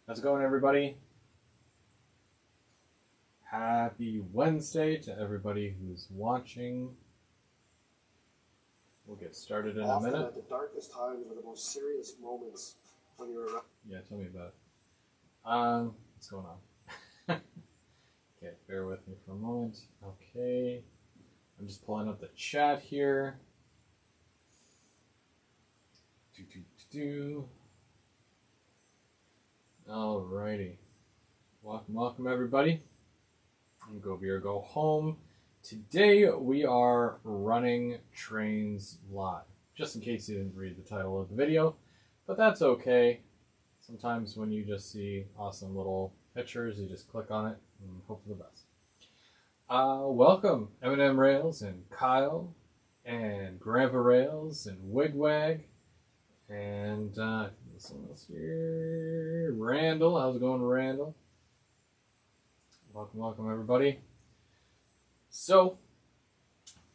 How's it going, everybody? Happy Wednesday to everybody who's watching. We'll get started in a minute. Often at the darkest times are the most serious moments when you're around. Yeah, tell me about it. What's going on? Okay, bear with me for a moment. Okay, I'm just pulling up the chat here. Alrighty. Welcome everybody. Go beer, go home. Today we are running trains live. Just in case you didn't read the title of the video, but that's okay. Sometimes when you just see awesome little pictures, you just click on it and hope for the best. Welcome M&M Rails and Kyle and Grandpa Rails and Wigwag and someone else here. Randall, how's it going, Randall? Welcome everybody. So,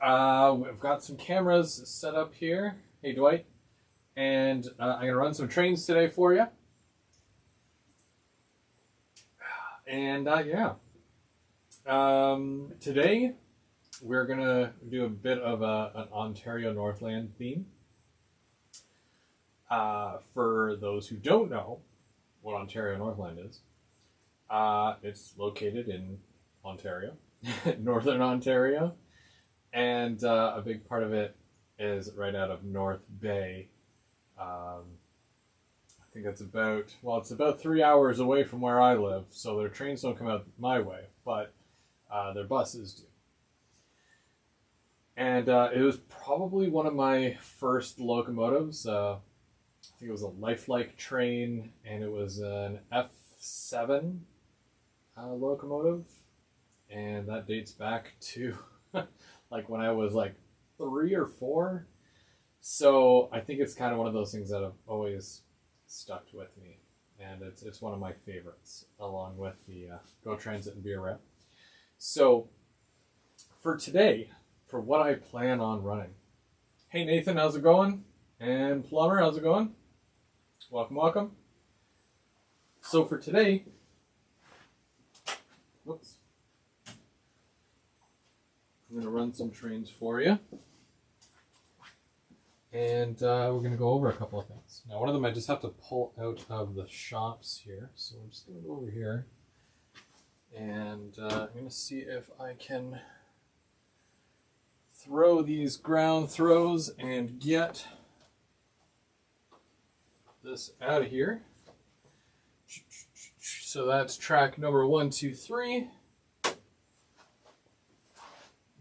we've got some cameras set up here. Hey, Dwight. And I'm going to run some trains today for you. And, yeah. Today, we're going to do a bit of an Ontario Northland theme. For those who don't know what Ontario Northland is, it's located in Ontario, Northern Ontario, and a big part of it is right out of North Bay. I think it's about 3 hours away from where I live, so their trains don't come out my way, but their buses do. And it was probably one of my first locomotives. I think it was a lifelike train, and it was an F7 locomotive, and that dates back to like when I was like 3 or 4. So I think it's kind of one of those things that have always stuck with me, and it's one of my favorites, along with the Go Transit and Beer Rep. So for today, for what I plan on running, hey Nathan, how's it going? And Plumber, how's it going? Welcome. So for today, I'm going to run some trains for you. And we're going to go over a couple of things. Now, one of them I just have to pull out of the shops here. So I'm just going to go over here. And I'm going to see if I can throw these ground throws and get this out of here. So that's track number 1, 2, 3.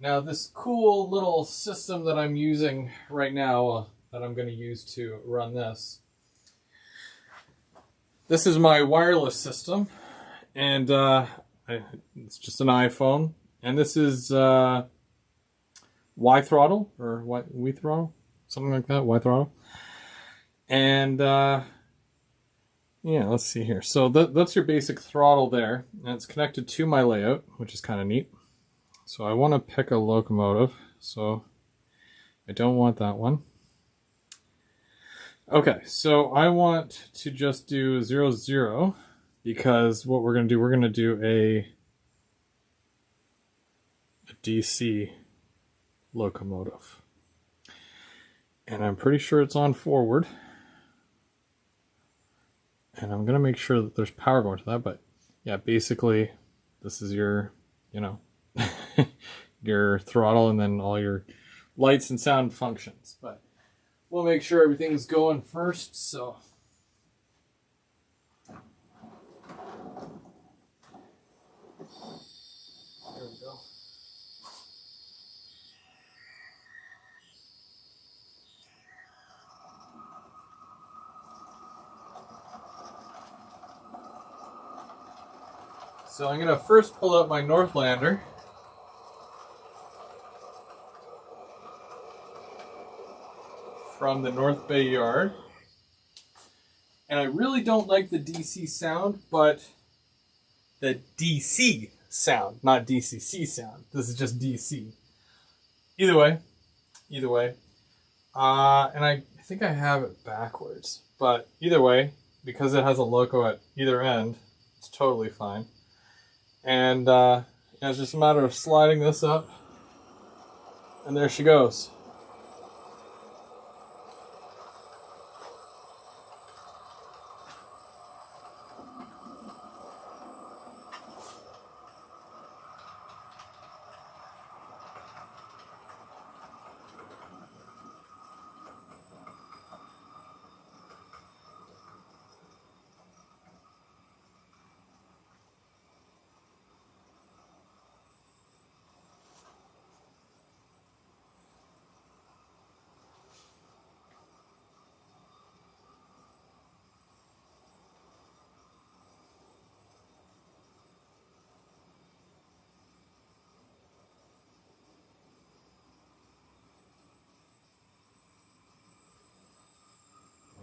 Now this cool little system that I'm using right now, that I'm going to use to run this. This is my wireless system, and it's just an iPhone. And this is Y-Throttle, or WeThrottle, something like that, Y-Throttle. And yeah, let's see here. So that's your basic throttle there, and it's connected to my layout, which is kind of neat. So I want to pick a locomotive, so I don't want that one. Okay, so I want to just do 0, 0, because what we're going to do a DC locomotive. And I'm pretty sure it's on forward. And I'm going to make sure that there's power going to that, but yeah, basically this is your, your throttle and then all your lights and sound functions. But we'll make sure everything's going first, so. There we go. So I'm going to first pull out my Northlander. From the North Bay yard. And I really don't like the DC sound, but the DC sound, not DCC sound. This is just DC. Either way. And I think I have it backwards. But either way, because it has a loco at either end, it's totally fine. And it's just a matter of sliding this up, and there she goes.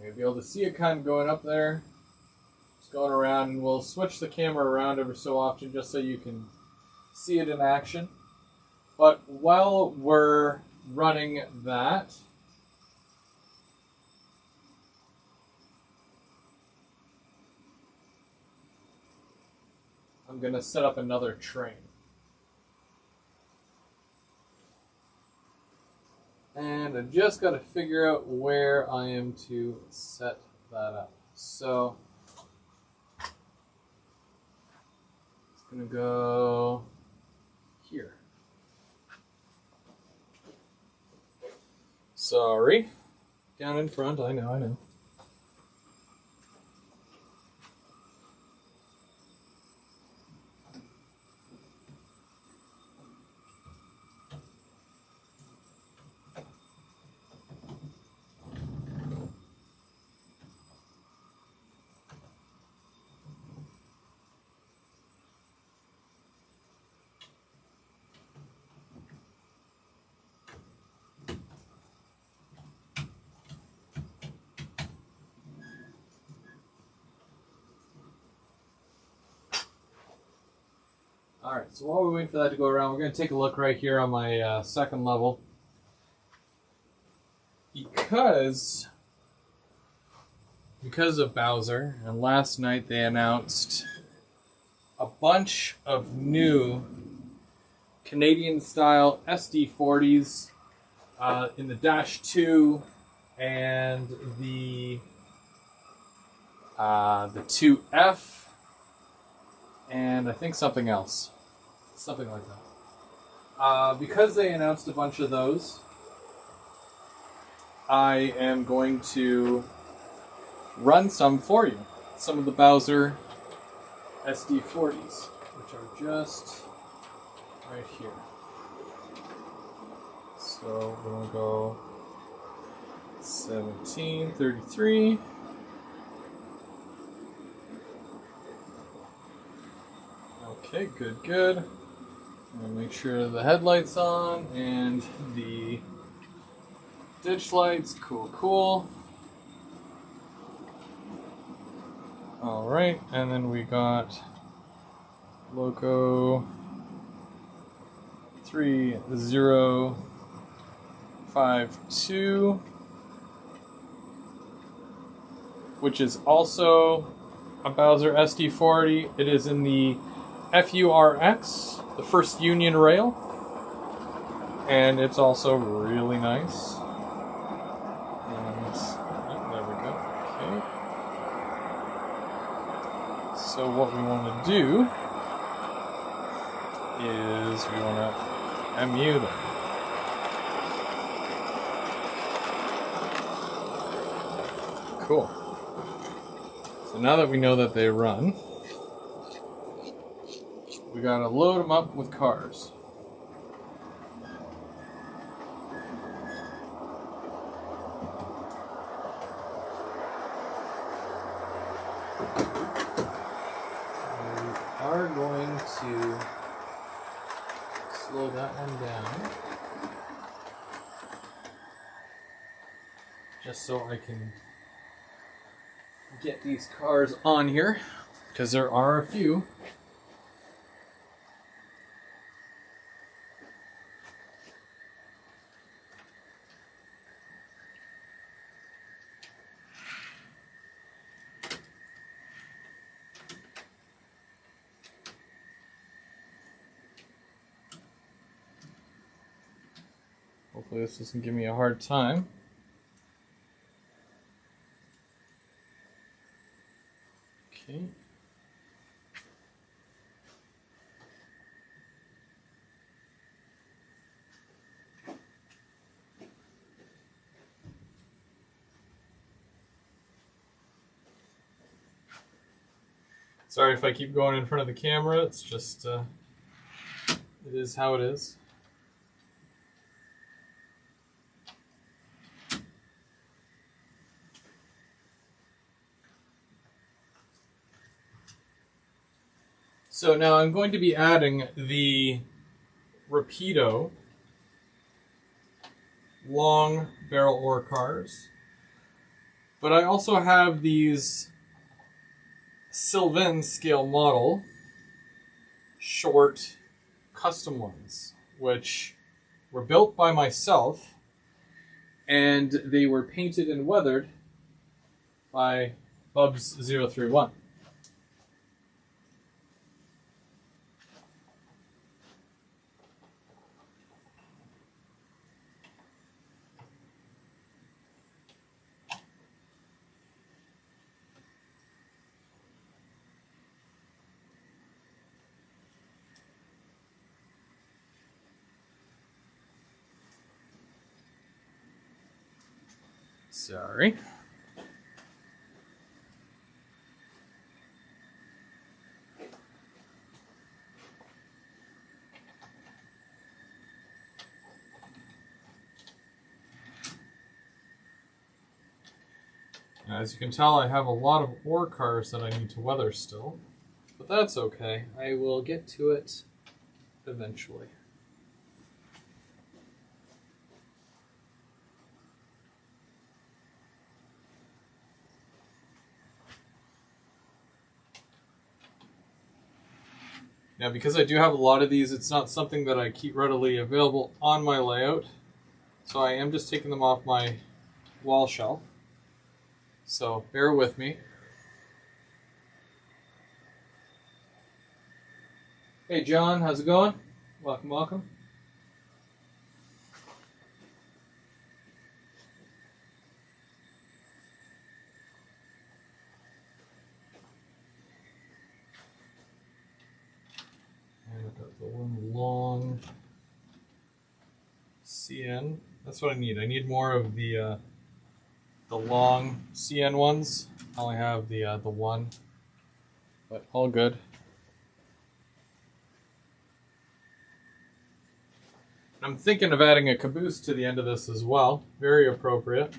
You'll be able to see it kind of going up there. It's going around, and we'll switch the camera around every so often just so you can see it in action. But while we're running that, I'm going to set up another train. And I just got to figure out where I am to set that up. So it's going to go here. Sorry. Down in front, I know. Alright, so while we wait for that to go around, we're going to take a look right here on my second level. Because of Bowser, and last night they announced a bunch of new Canadian-style SD40s in the Dash 2 and the 2F, and I think something else. Something like that. Because they announced a bunch of those, I am going to run some for you. Some of the Bowser SD40s, which are just right here. So we're going to go 1733. Okay, good. I'm gonna make sure the headlight's on and the ditch lights. Cool. Alright, and then we got Loco 3052, which is also a Bowser SD40. It is in the FURX, the first Union rail, and it's also really nice. And there we go. Okay. So what we want to do is we want to MU them. Cool. So now that we know that they run, we gotta load them up with cars. We are going to slow that one down, just so I can get these cars on here, because there are a few. Hopefully this doesn't give me a hard time. Okay. Sorry if I keep going in front of the camera, it's just, it is how it is. So now I'm going to be adding the Rapido long barrel ore cars, but I also have these Sylvan scale model short custom ones, which were built by myself, and they were painted and weathered by Bubs031. Sorry. As you can tell, I have a lot of ore cars that I need to weather still, but that's okay. I will get to it eventually. Now, because I do have a lot of these, it's not something that I keep readily available on my layout, so I am just taking them off my wall shelf. So bear with me. Hey John, how's it going? Welcome, welcome. And I've got the one long CN. That's what I need. I need more of the long CN ones. I only have the one, but all good. I'm thinking of adding a caboose to the end of this as well. Very appropriate.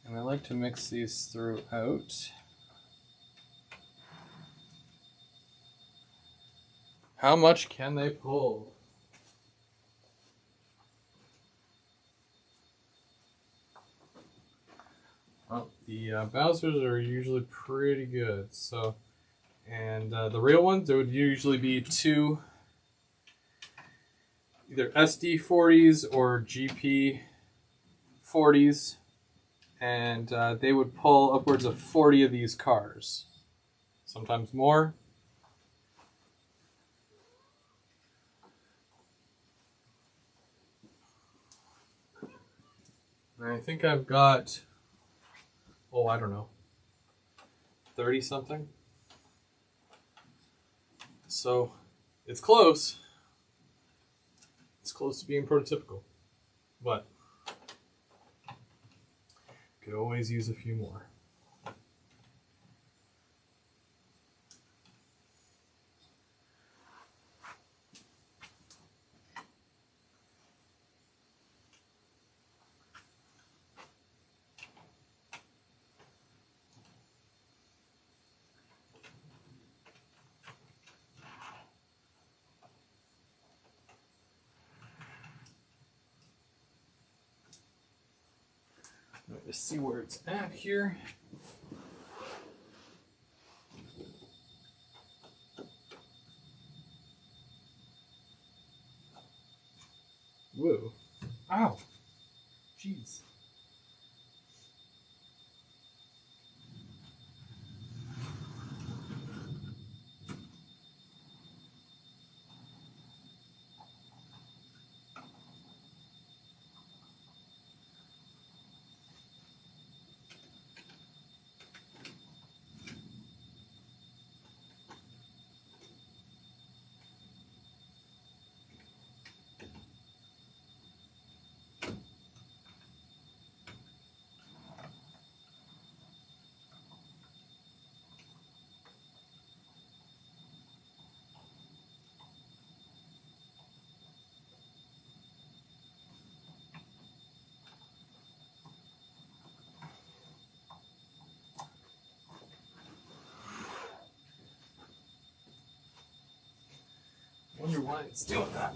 And I like to mix these throughout. How much can they pull? Well, the Bowsers are usually pretty good. So, and the real ones, there would usually be two, either SD40s or GP40s, and they would pull upwards of 40 of these cars, sometimes more. And I think I've got, oh, I don't know, 30 something. So it's close. It's close to being prototypical, but could always use a few more. Let's see where it's at here. Woo. Ow. Jeez. Wonder why it's doing that.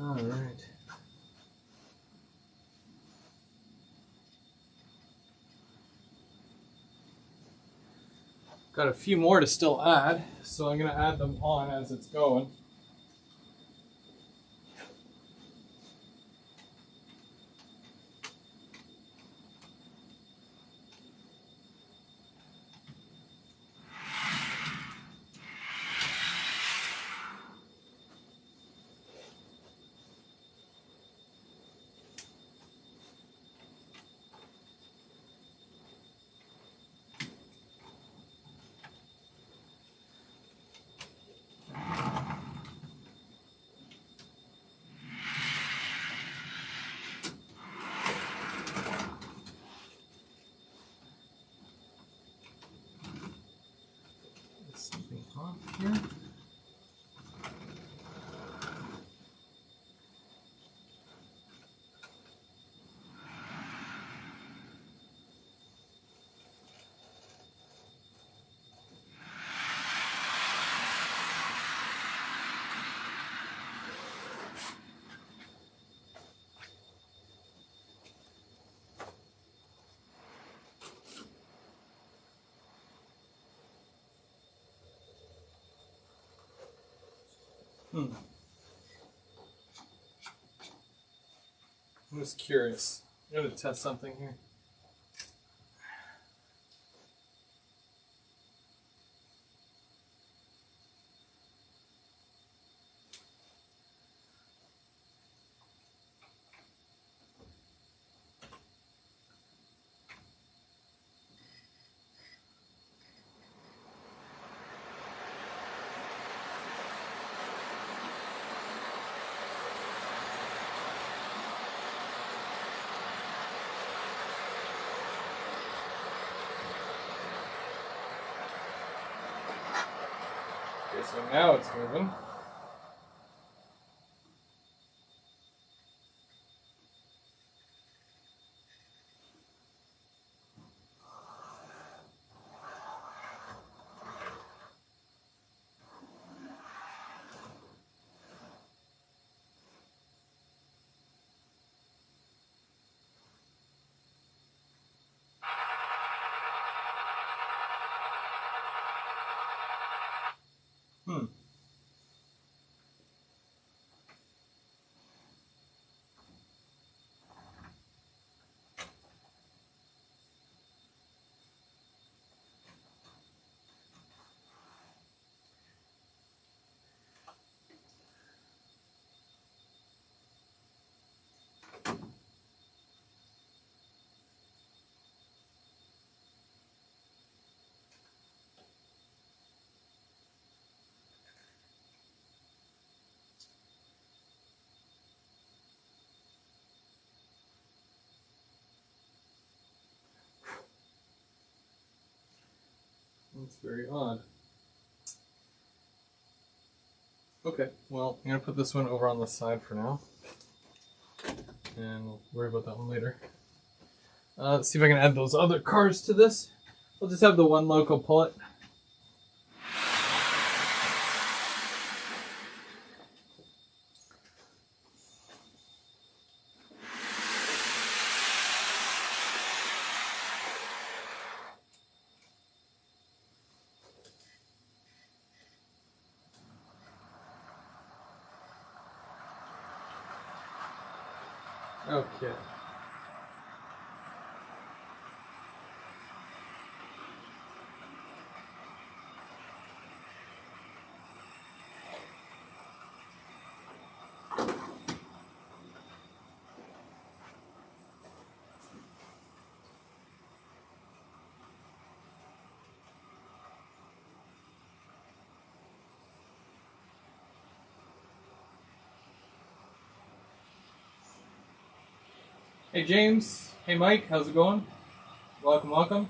All right. Got a few more to still add, so I'm going to add them on as it's going. Something off here. I'm just curious. I'm going to test something here. Okay, so now it's moving. That's very odd. Okay, well, I'm going to put this one over on the side for now. And we'll worry about that one later. Let's see if I can add those other cars to this. We'll just have the one loco pull it. Okay. Hey James, hey Mike, how's it going? Welcome, welcome.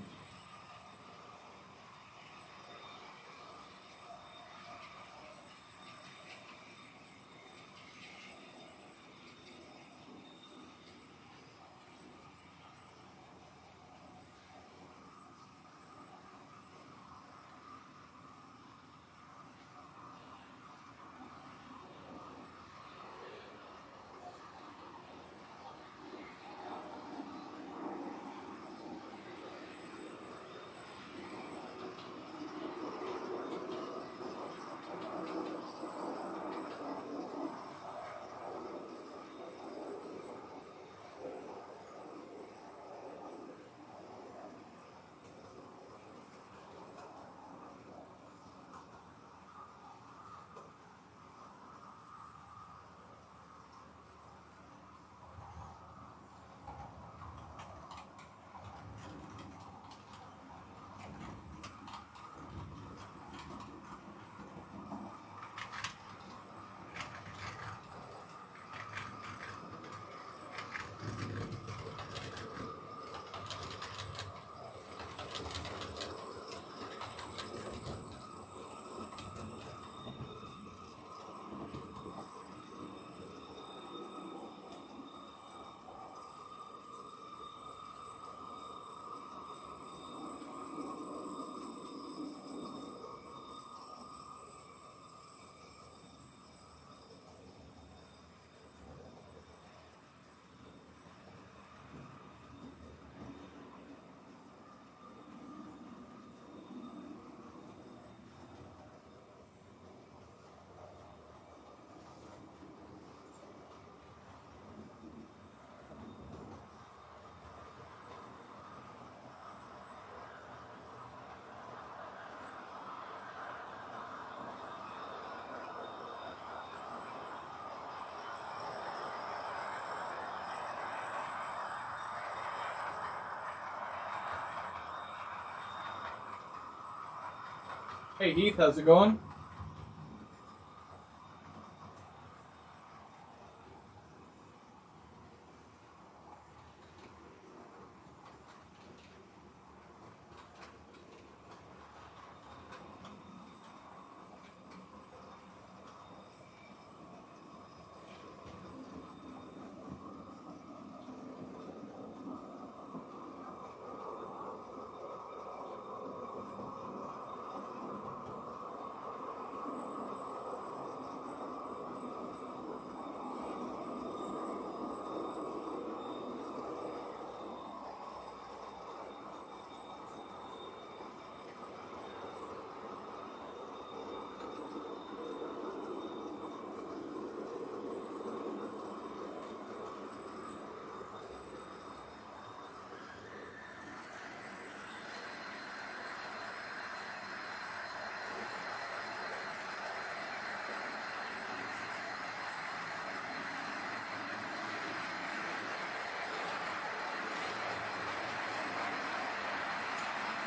Hey Heath, how's it going?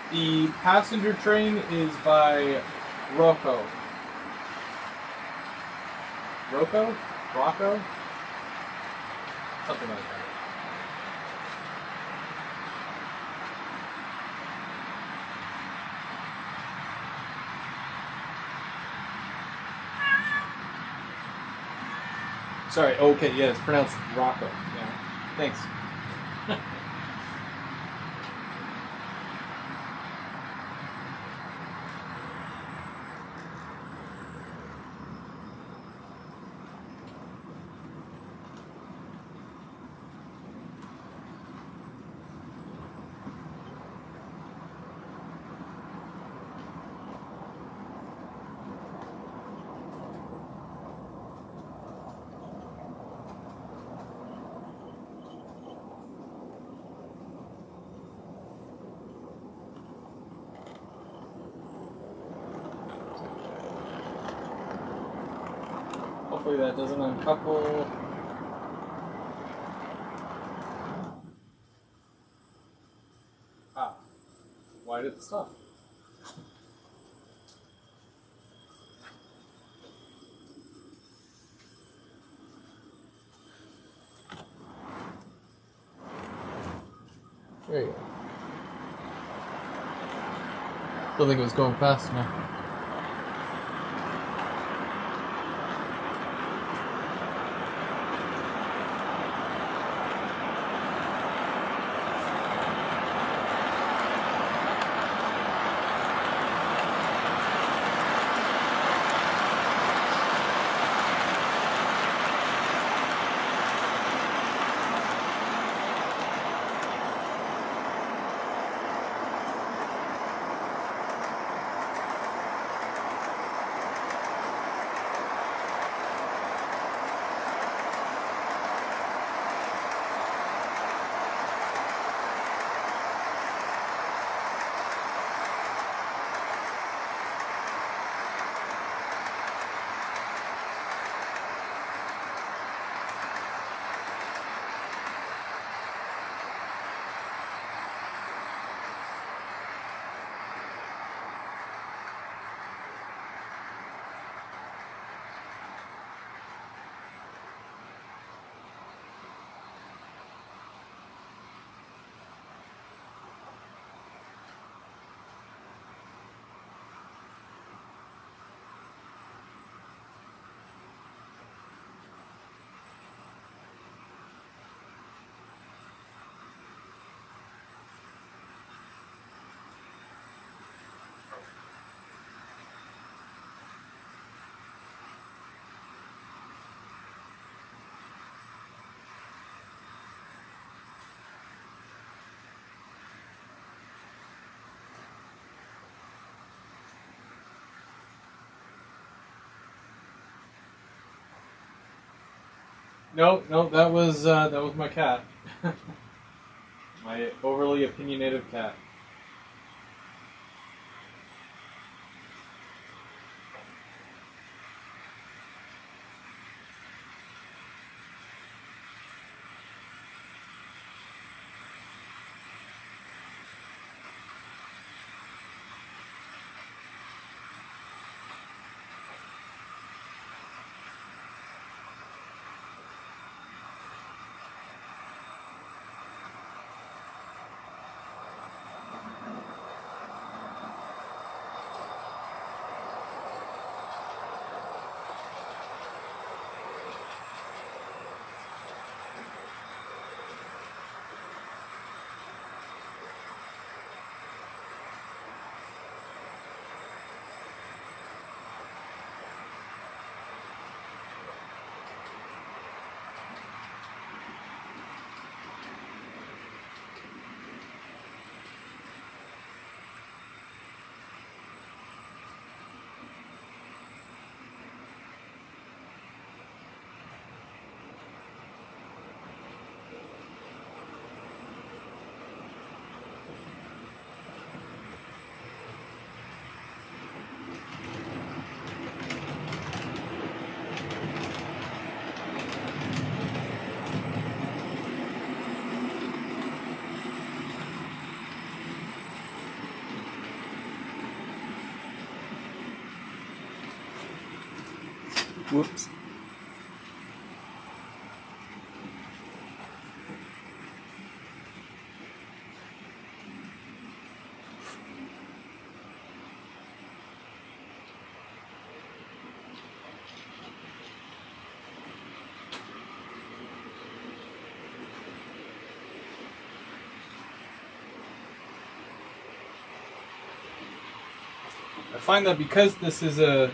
The passenger train is by Rocco. Rocco? Rocco? Something like that. Sorry. Okay. Yeah, it's pronounced Rocco. Yeah. Thanks. Hopefully that doesn't uncouple. Ah, why did it stop? There you go. Don't think it was going fast enough. No, that was my cat. My overly opinionated cat. Whoops. I find that because this is a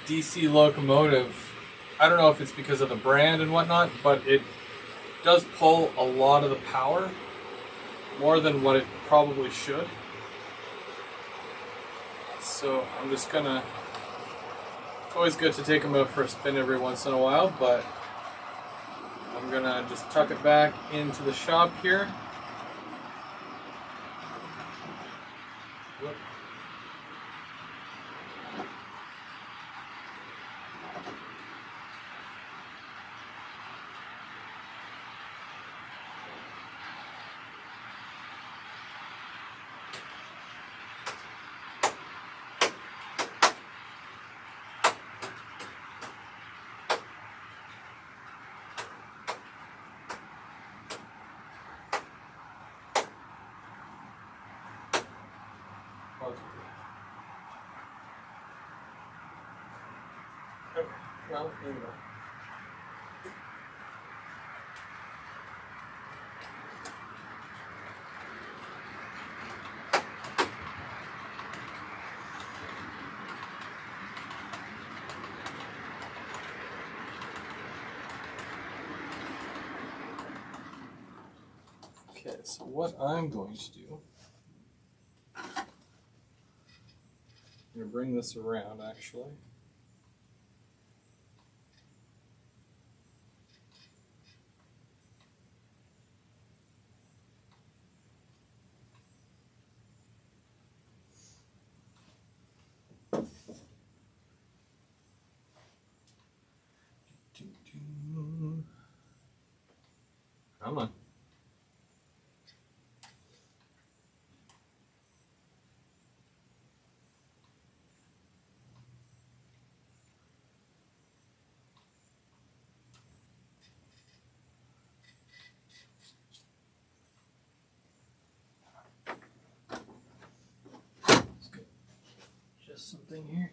DC locomotive, I don't know if it's because of the brand and whatnot, but it does pull a lot of the power, more than what it probably should. So I'm just gonna, it's always good to take them out for a spin every once in a while, but I'm gonna just tuck it back into the shop here. Whoop. Okay, well, there we go. Okay, so what I'm going to do, I'm going to bring this around actually. Come on. Let's get just something here.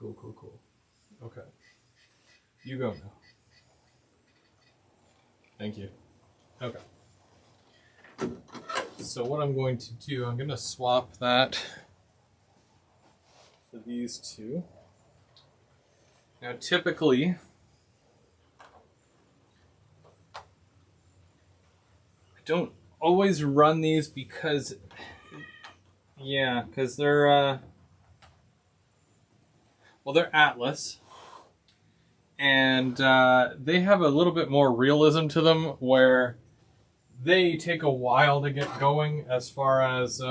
Cool. Okay. You go now. Thank you. Okay. So what I'm going to do, I'm going to swap that for these two. Now typically, I don't always run these because, because they're, well, they're Atlas, and they have a little bit more realism to them, where they take a while to get going as far as,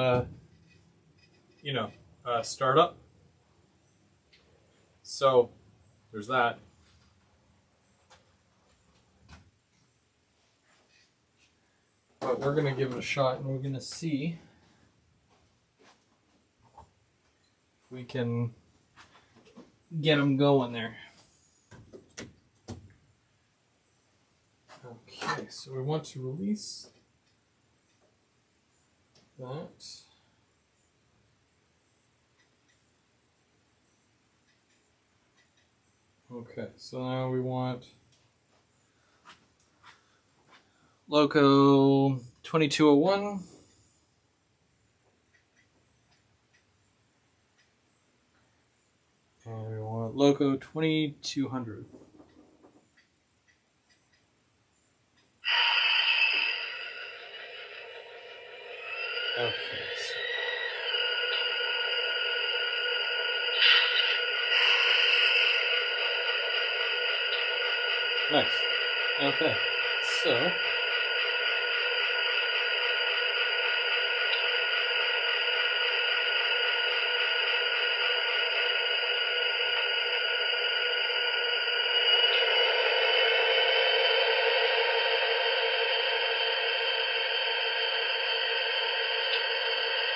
startup. So there's that. But we're going to give it a shot, and we're going to see if we can get them going there. Okay, so we want to release that. Okay, so now we want Loco 2201. And we want Loco 2200. Okay, Nice. Okay. So.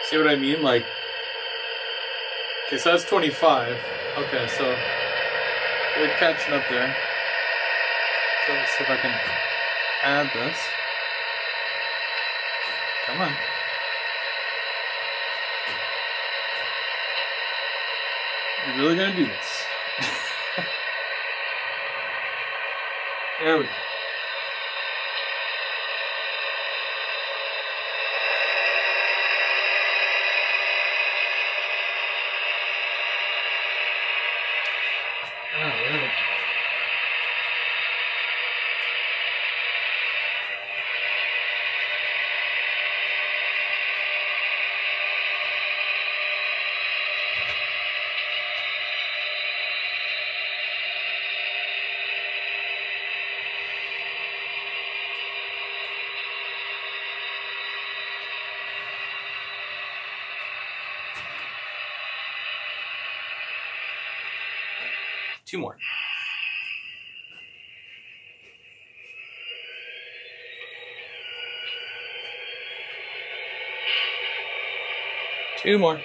See what I mean? Like, okay, so that's 25. Okay, so we're catching up there. So let's see if I can add this. Come on. You're really gonna do this? There we go. Alright. Two more. Two more.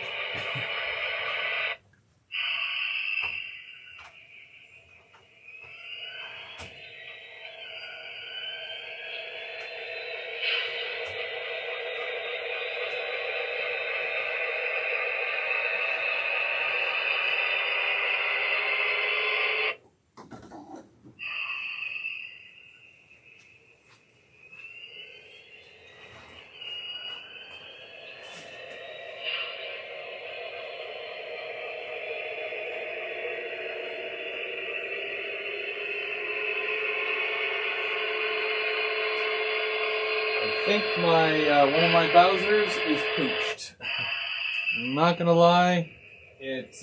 I think my one of my Bowsers is pooched. I'm not gonna lie, it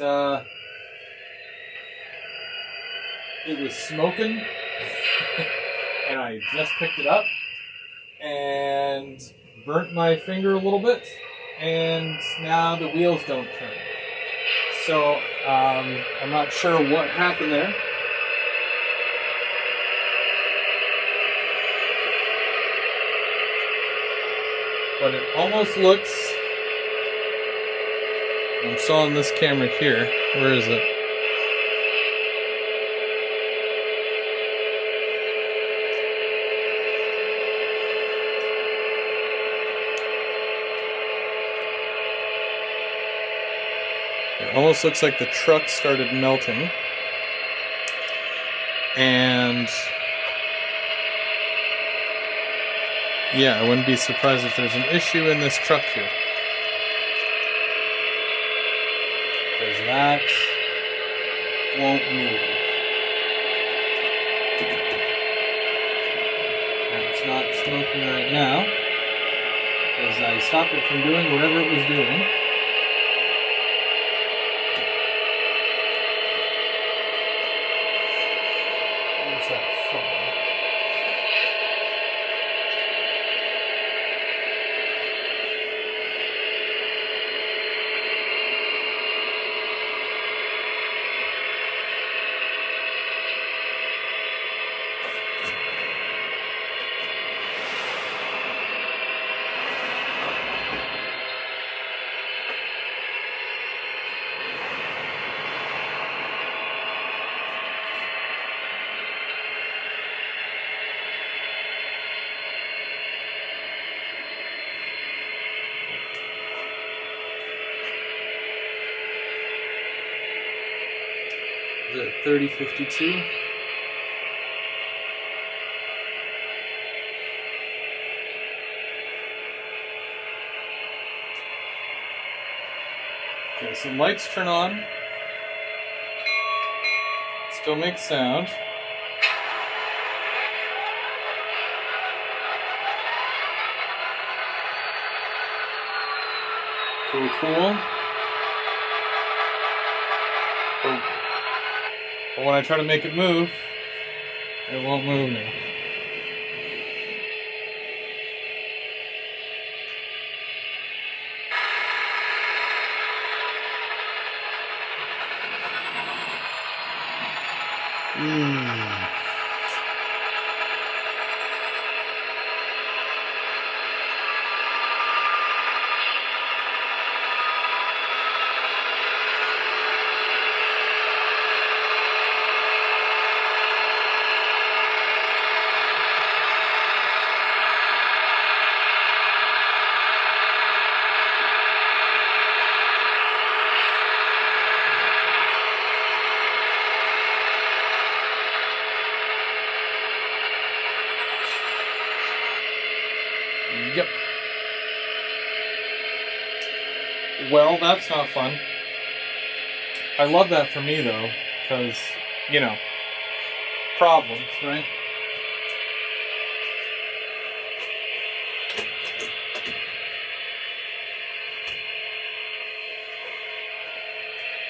was smoking, and I just picked it up and burnt my finger a little bit, and now the wheels don't turn. So I'm not sure what happened there. But it almost looks, I'm still on this camera here, where is it? It almost looks like the truck started melting. And yeah, I wouldn't be surprised if there's an issue in this truck here. Because that won't move. And it's not smoking right now, because I stopped it from doing whatever it was doing. Where's that phone? Is it 3052? Okay, so lights turn on. Still makes sound. Cool, cool. But when I try to make it move, it won't move now. Yep. Well, that's not fun. I love that for me, though, because, you know, problems, right?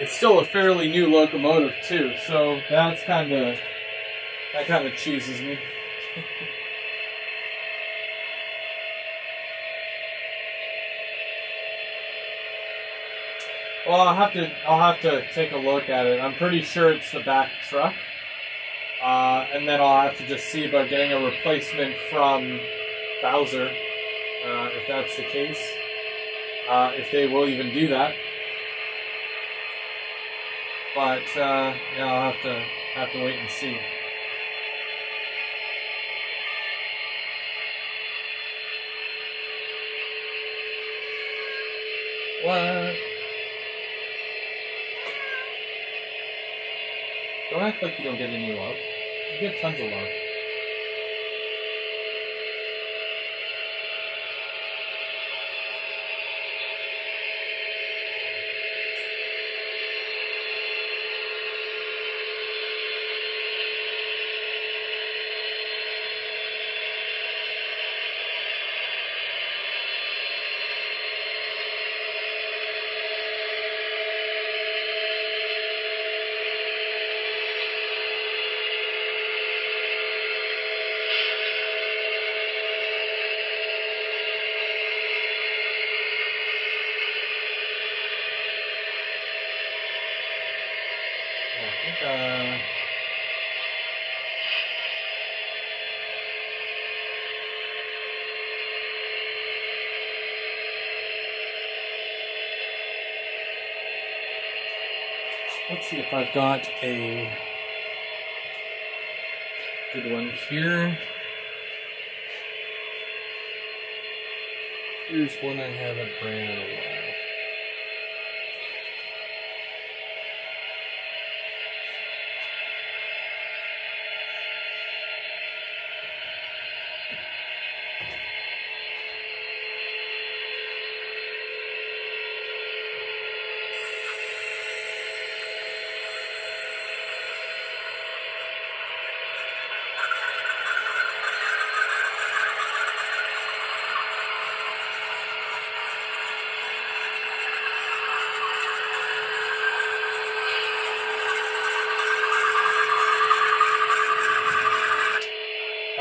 It's still a fairly new locomotive, too, so that kind of cheeses me. Well, I'll have to take a look at it. I'm pretty sure it's the back truck, and then I'll have to just see about getting a replacement from Bowser, if that's the case. If they will even do that, but yeah, I'll have to wait and see. What? Don't act like you don't get any love. You get tons of love. Let's see if I've got a good one here. Here's one I haven't ran in a while.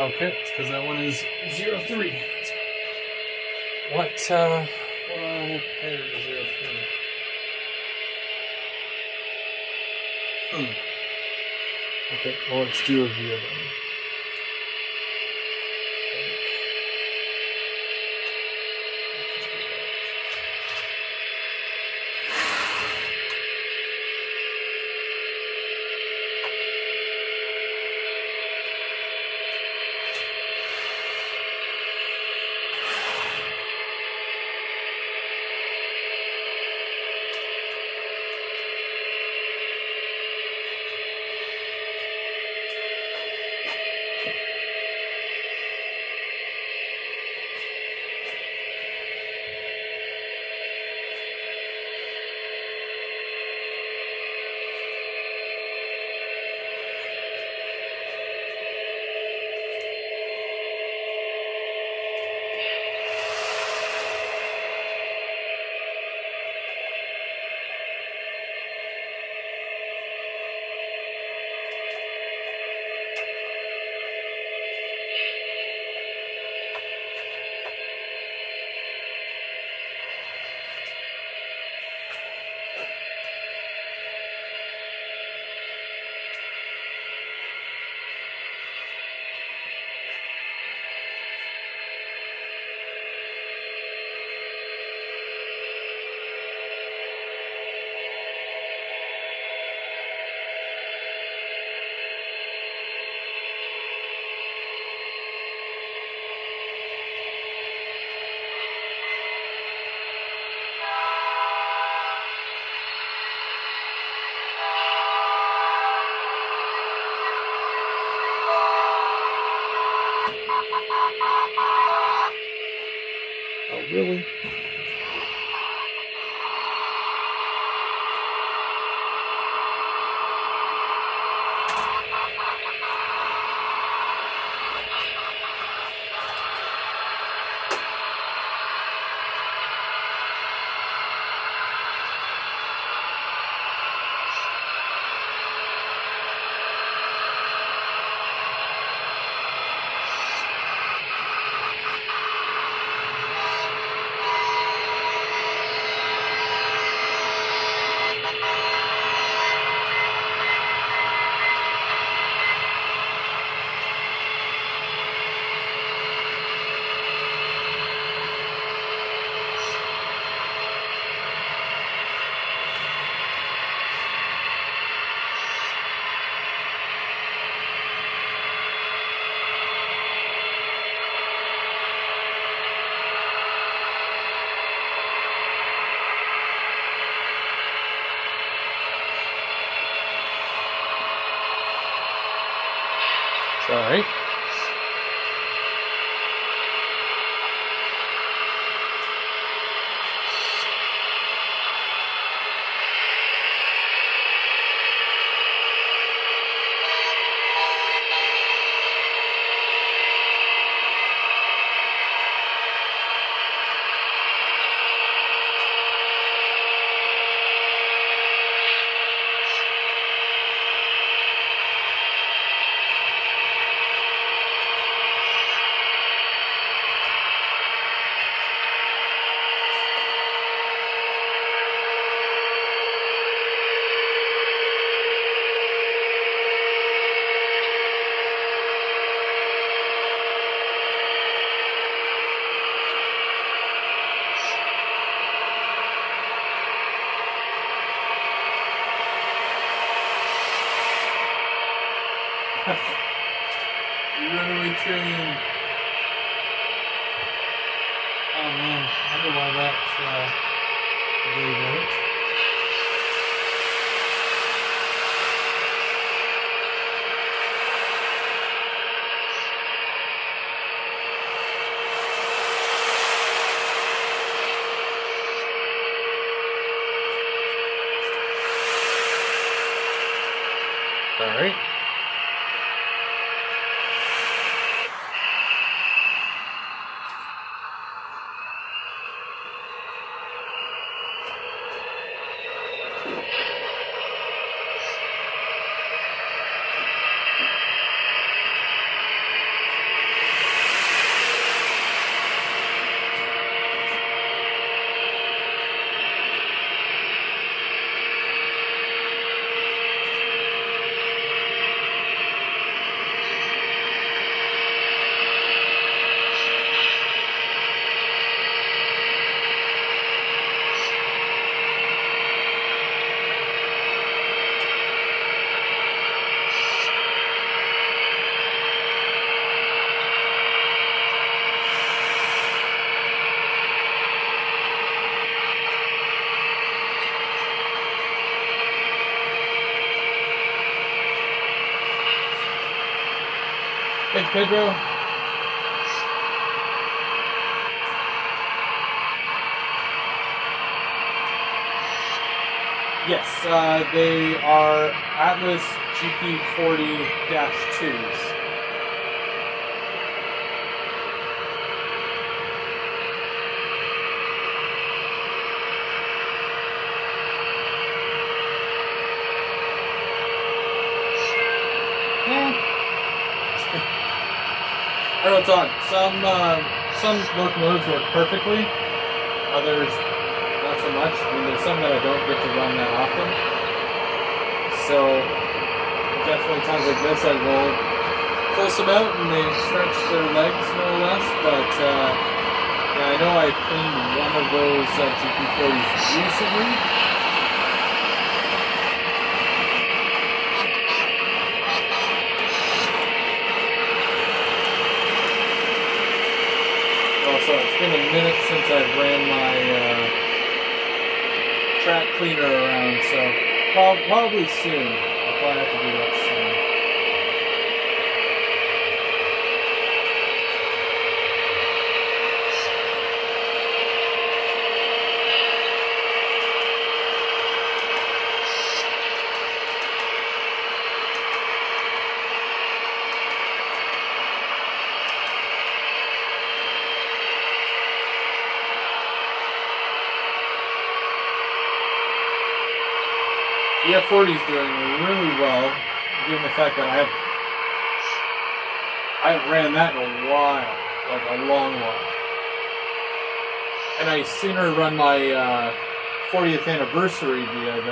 Okay, it's because that one is 03. What do I have paired to 03? Okay, well, let's do a view then. Really? Sorry. Runaway train. Oh man, I wonder why that's really good. Sorry. Thanks, Pedro. Yes, they are Atlas GP40-2s. I know it's odd. Some locomotives work perfectly, others not so much. I mean, there's some that I don't get to run that often. So definitely times like this, I will pull some out and they stretch their legs more or less. But yeah, I know I cleaned one of those GP40s recently. So it's been a minute since I've ran my track cleaner around, so probably soon. I'll probably have to do that soon. The F40 is doing really well, given the fact that I haven't ran that in a while, like a long while. And I sooner run my 40th anniversary Via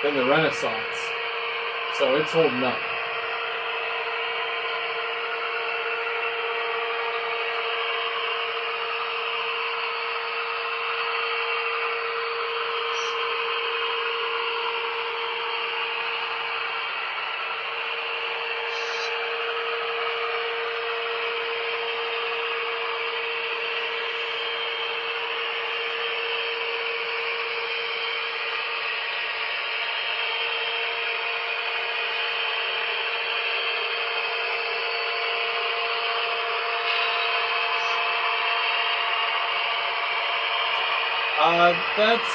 than the Renaissance. So it's holding up. That's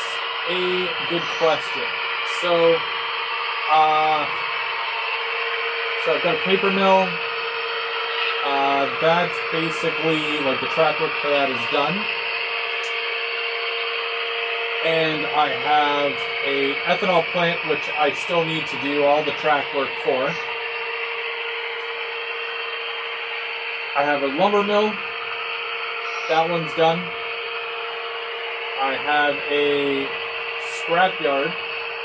a good question. So I've got a paper mill. That's basically, like, the track work for that is done. And I have a ethanol plant, which I still need to do all the track work for. I have a lumber mill. That one's done. I have a scrapyard,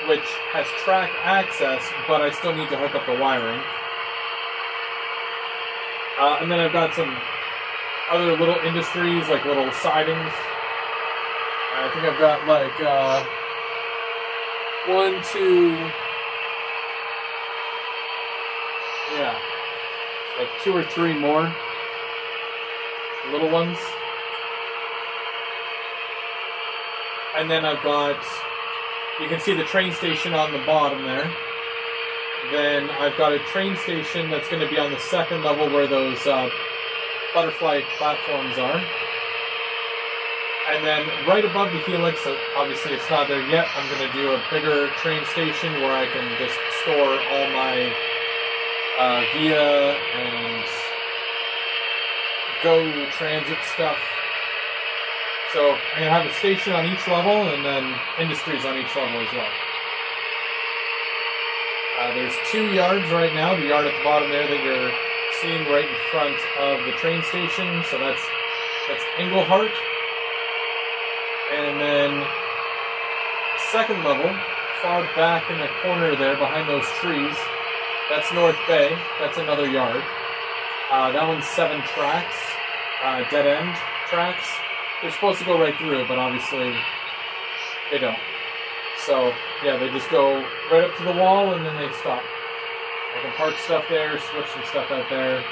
which has track access, but I still need to hook up the wiring. And then I've got some other little industries, like little sidings. I think I've got like 1, 2, yeah, like 2 or 3 more little ones. And then I've got, you can see the train station on the bottom there. Then I've got a train station that's going to be on the second level where those butterfly platforms are. And then right above the Helix, obviously it's not there yet, I'm going to do a bigger train station where I can just store all my Via and Go transit stuff. So I'm going to have a station on each level and then industries on each level as well. There's 2 yards right now. The yard at the bottom there that you're seeing right in front of the train station. So that's Englehart. And then second level, far back in the corner there behind those trees, that's North Bay. That's another yard. That one's 7 tracks, dead end tracks. They're supposed to go right through, but obviously they don't. So, yeah, they just go right up to the wall and then they stop. I can park stuff there, switch some stuff out there.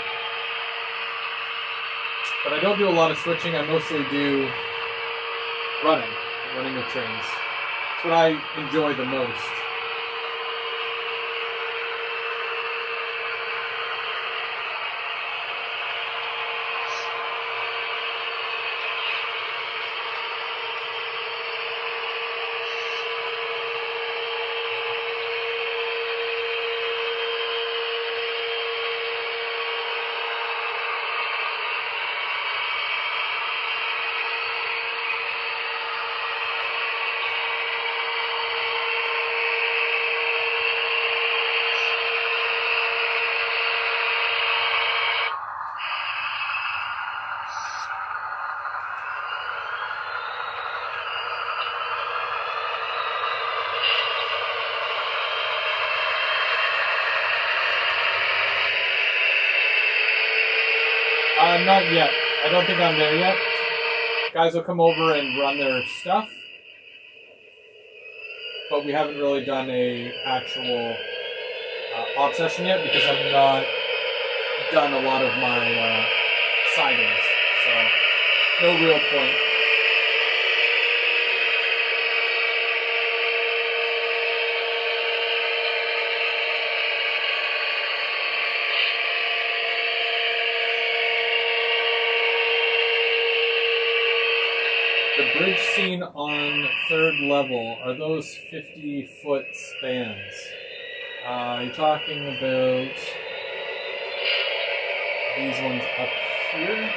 But I don't do a lot of switching. I mostly do running of trains. That's what I enjoy the most. Not yet. I don't think I'm there yet. Guys will come over and run their stuff. But we haven't really done a actual op session yet because I've not done a lot of my sidings. So, no real point. The bridge scene on 3rd level, are those 50-foot spans? You're talking about these ones up here?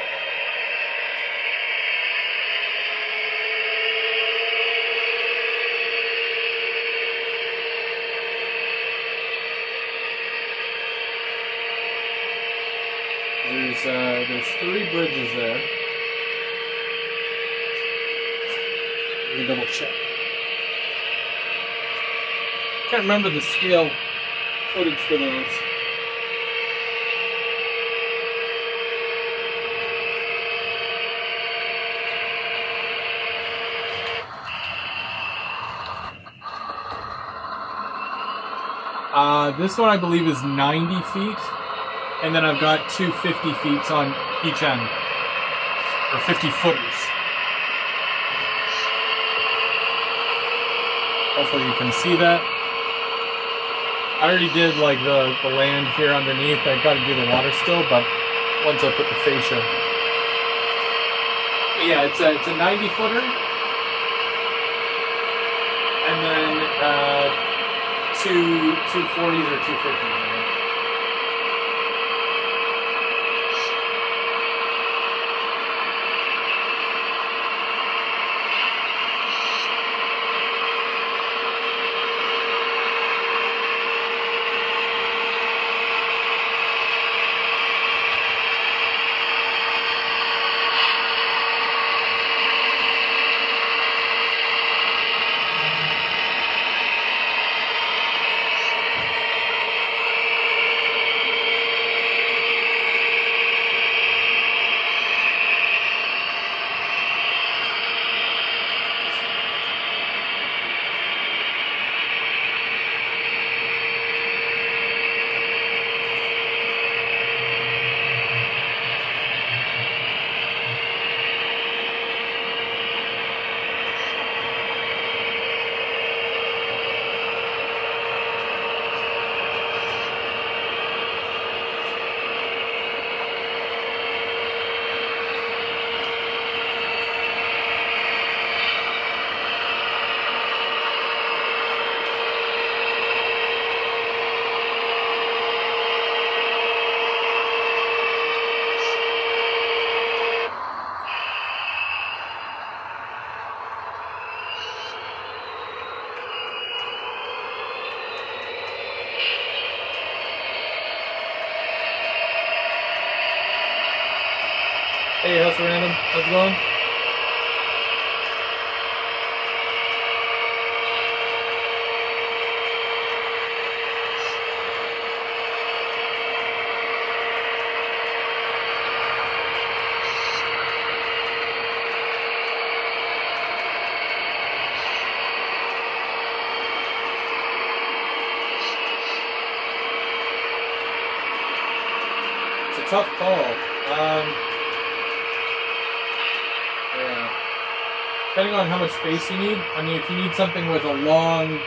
there's 3 bridges there. Let me double check. Can't remember the scale footage for those. This one I believe is 90 feet, and then I've got 2 50 feet on each end, or 50 footers. Hopefully you can see that. I already did like the land here underneath. I've got to do the water still, but once I put the fascia. But yeah, it's a 90 footer, and then two 240s or 250s. Hey, how's it random? How's it going? It's a tough call. Yeah. Depending on how much space you need. I mean, if you need something with a long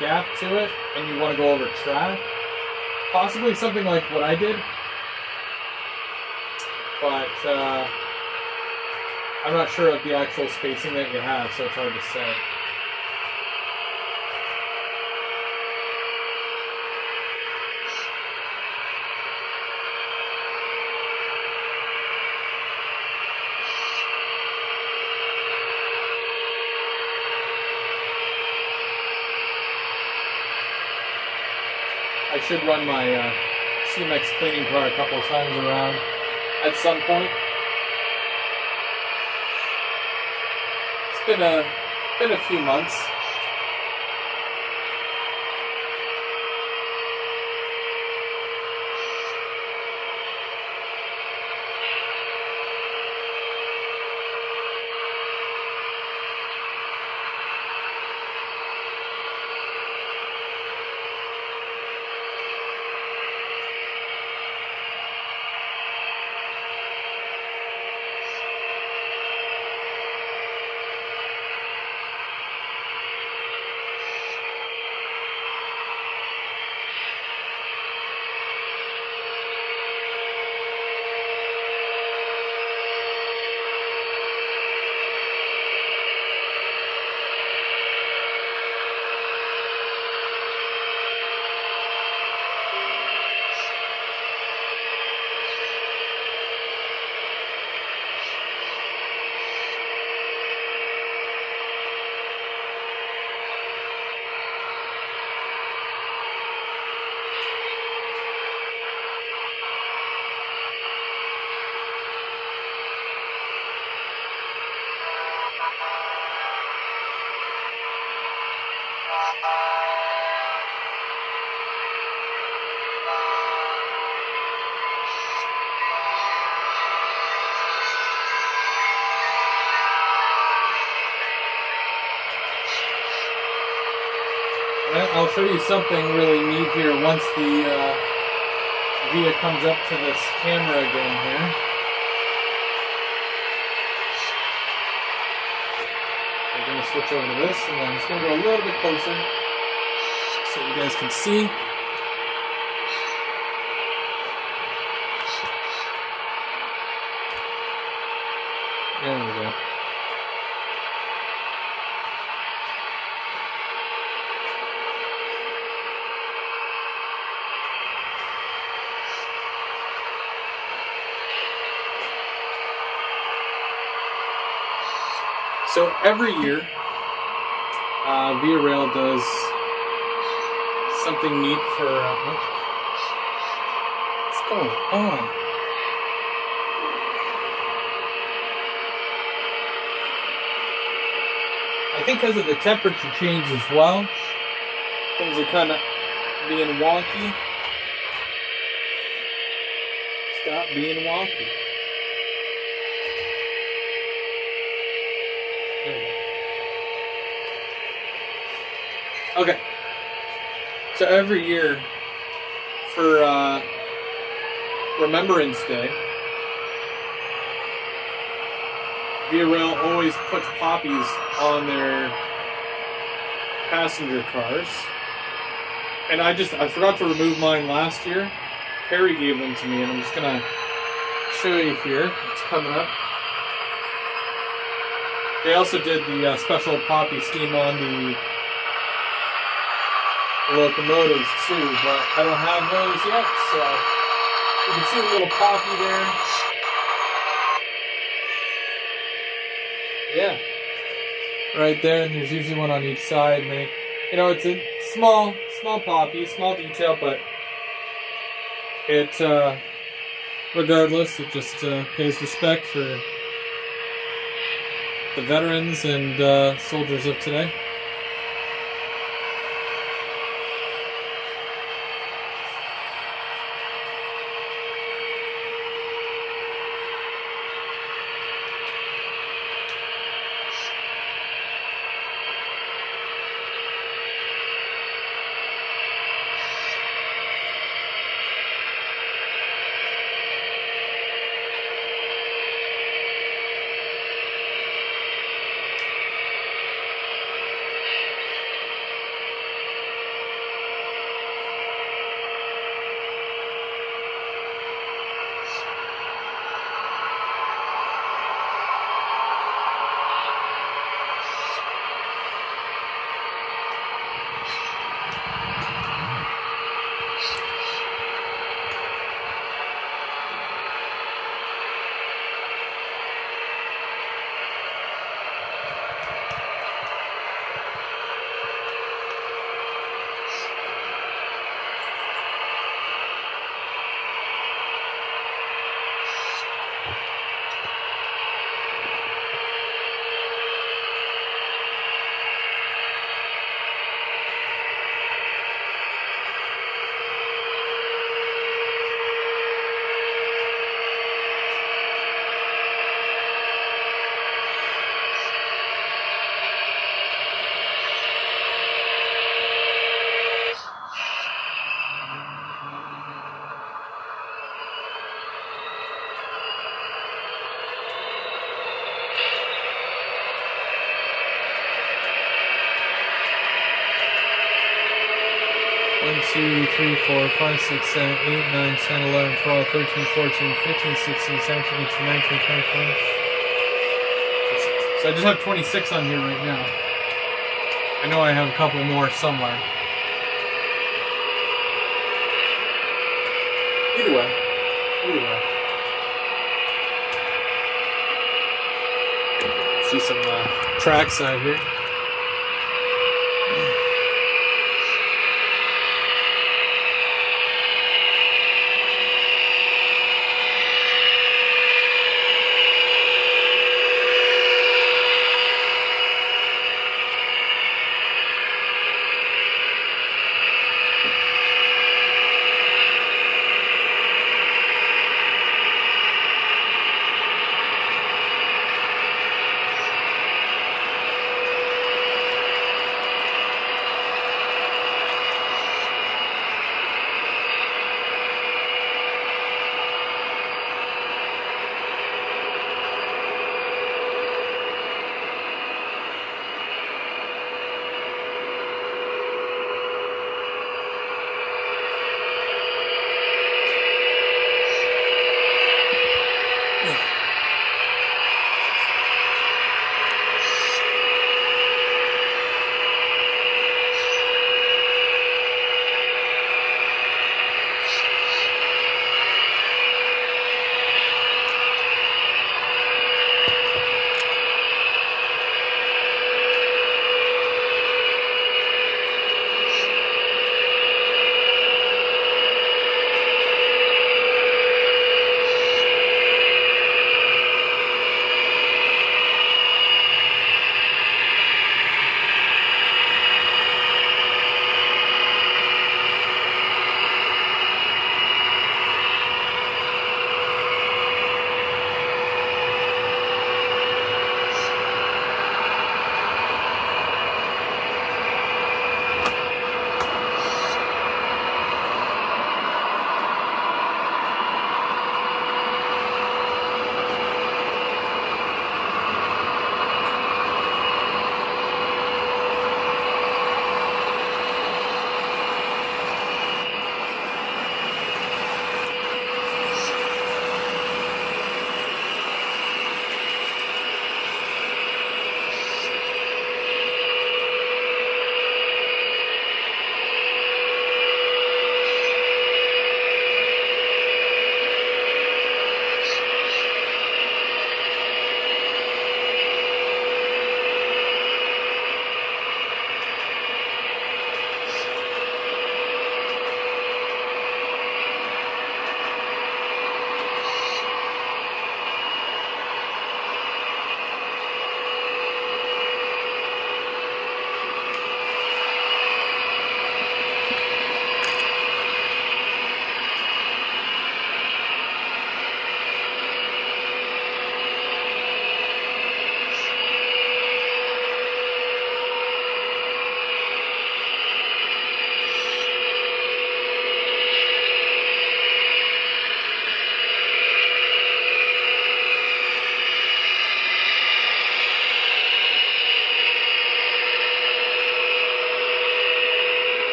gap to it, and you want to go over track, possibly something like what I did. But I'm not sure of the actual spacing that you have, so it's hard to say. I should run my CMX cleaning car a couple of times around at some point. It's been a few months. I'll show you something really neat here once the Via comes up to this camera again here. We're going to switch over to this, and I'm just going to go a little bit closer so you guys can see. There we go. So every year, Via Rail does something neat for. What's going on? I think because of the temperature change as well, things are kind of being wonky. Stop being wonky. There we go. Okay. So every year for Remembrance Day, Via Rail always puts poppies on their passenger cars. And I forgot to remove mine last year. Perry gave them to me, and I'm just gonna show you here. It's coming up. They also did the special poppy scheme on the locomotives too, but I don't have those yet, so you can see a little poppy there. Yeah, right there, and there's usually one on each side. And they, it's a small poppy, small detail, but it, regardless, it just pays respect for the veterans and soldiers of today. One, two, three, 4, 5, 6, 7, 8, 9, 10, 11, 12, 13, 14, 15, 16, 17, 18, 19, 20, 21. So I just have 26 on here right now. I know I have a couple more somewhere. Either way. See some trackside here.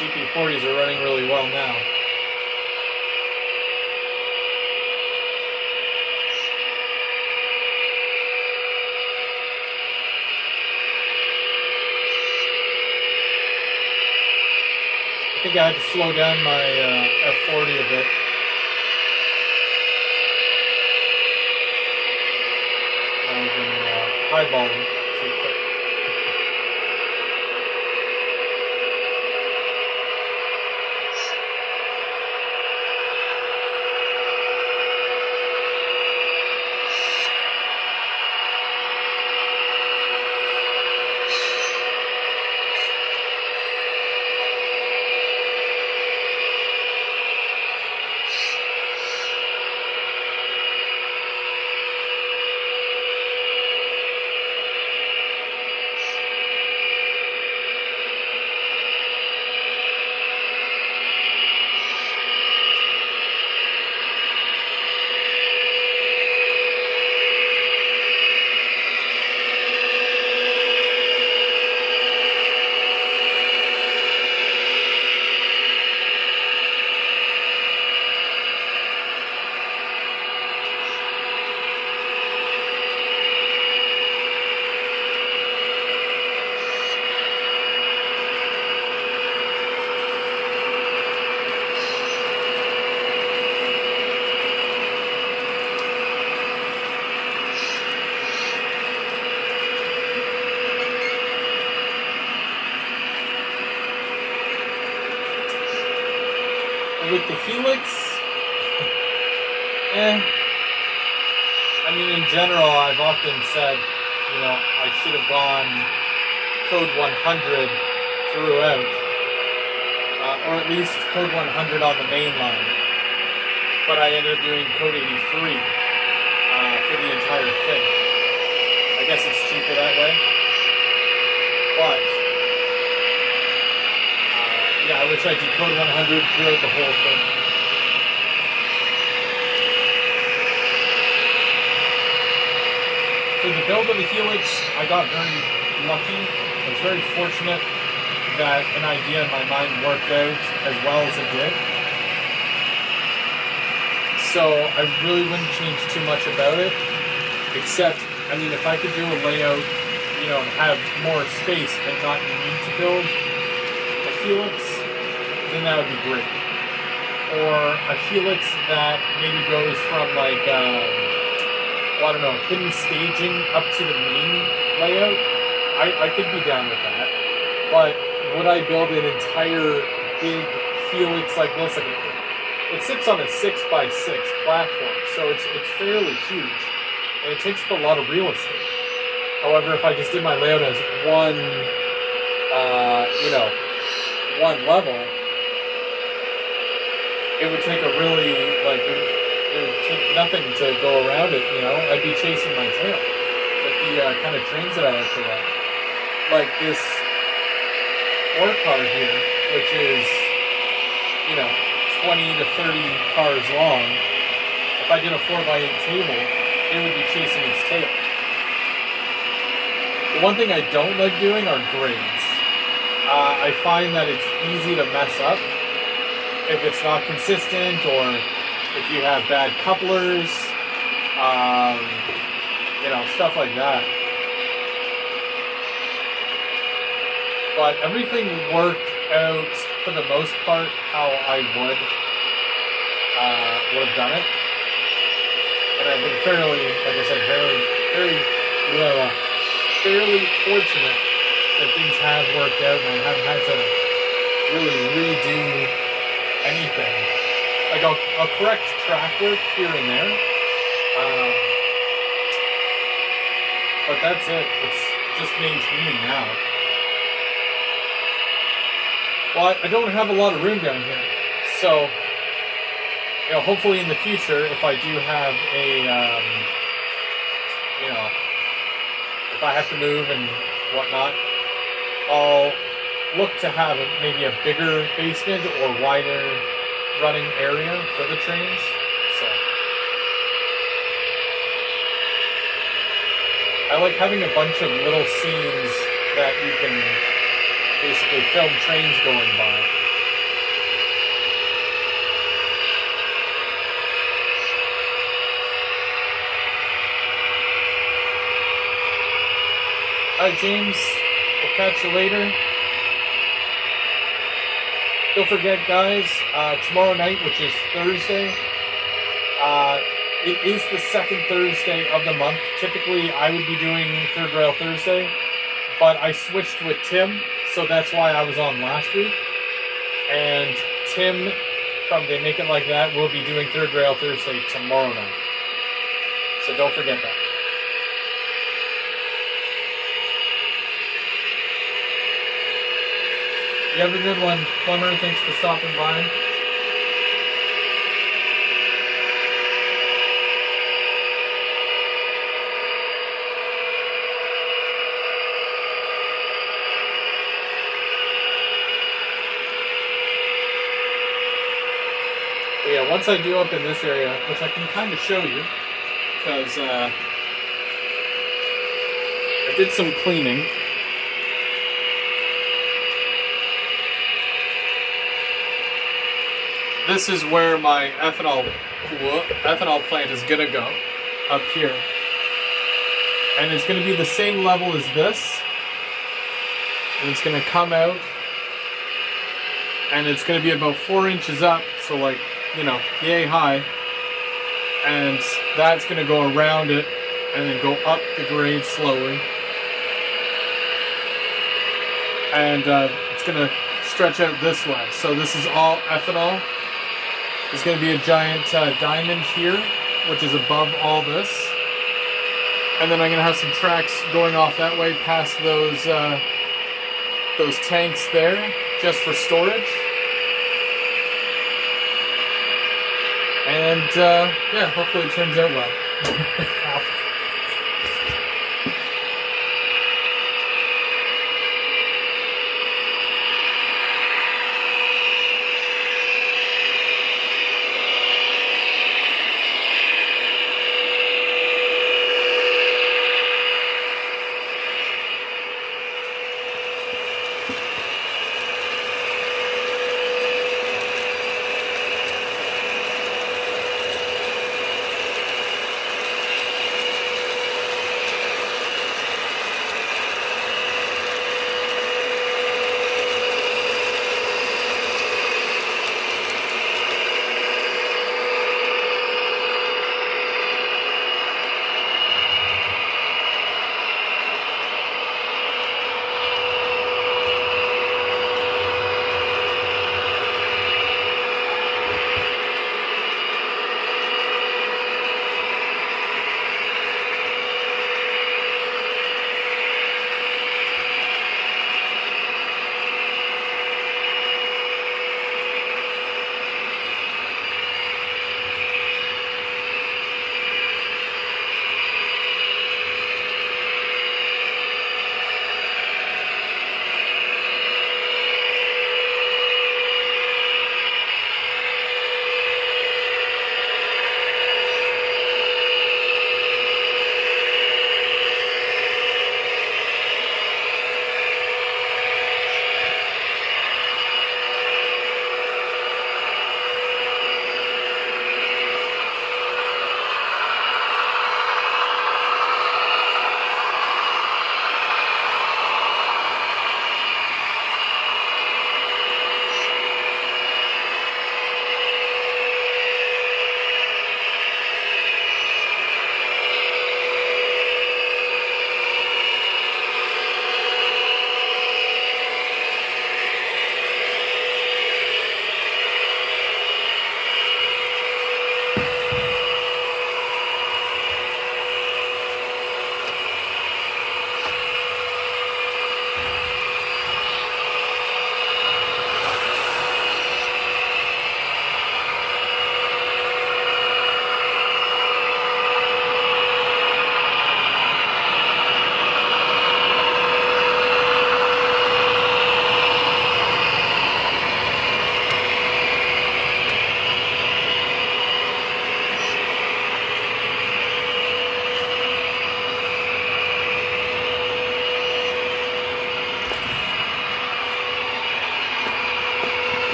GP40s are running really well now. I think I had to slow down my F40 a bit. I've been highballing too quick. With the Helix, I mean, in general, I've often said, you know, I should have gone code 100 throughout, or at least code 100 on the main line. But I ended up doing code 83 for the entire thing. I guess it's cheaper that way. But yeah, I wish I did code 100 throughout the whole thing. For the build of the Helix, I got very lucky. I was very fortunate that an idea in my mind worked out as well as it did. So I really wouldn't change too much about it, except, I mean, if I could do a layout, you know, and have more space and not need to build a Helix, then that would be great. Or a Helix that maybe goes from like, well, I don't know, hidden staging up to the main layout. I could be down with that. But would I build an entire big Helix like this? Like it sits on a 6x6 platform, so it's fairly huge, and it takes up a lot of real estate. However, if I just did my layout as one, you know, one level, it would take a really, like, it would take nothing to go around it, you know? I'd be chasing my tail with the kind of trains that I like to run. Like this ore car here, which is, you know, 20 to 30 cars long. If I did a 4x8 table, it would be chasing its tail. The one thing I don't like doing are grades. I find that it's easy to mess up if it's not consistent, or if you have bad couplers, you know, stuff like that. But everything worked out for the most part how I would have done it. And I've been fairly, like I said, fairly fortunate that things have worked out, and I haven't had to really redo anything. Like I'll correct track work here and there, but that's it. It's just maintaining now. Well, I don't have a lot of room down here, so, you know, hopefully in the future, if I do have a, you know, if I have to move and whatnot, I'll look to have maybe a bigger basement or wider running area for the trains. So I like having a bunch of little scenes that you can basically film trains going by. right, James. We'll catch you later. Don't forget, guys, tomorrow night, which is Thursday, it is the second Thursday of the month. Typically, I would be doing Third Rail Thursday, but I switched with Tim, so that's why I was on last week. And Tim from They Make It Like That will be doing Third Rail Thursday tomorrow night. So don't forget that. You have a good one, Plumber. Thanks for stopping by. But yeah, once I do up in this area, which I can kind of show you, because I did some cleaning. This is where my ethanol plant is gonna go, up here. And it's gonna be the same level as this. And it's gonna come out. And it's gonna be about 4 inches up, so like, you know, yay high. And that's gonna go around it and then go up the grade slowly. And it's gonna stretch out this way. So this is all ethanol. There's going to be a giant diamond here, which is above all this. And then I'm going to have some tracks going off that way past those tanks there, just for storage. And yeah, hopefully it turns out well.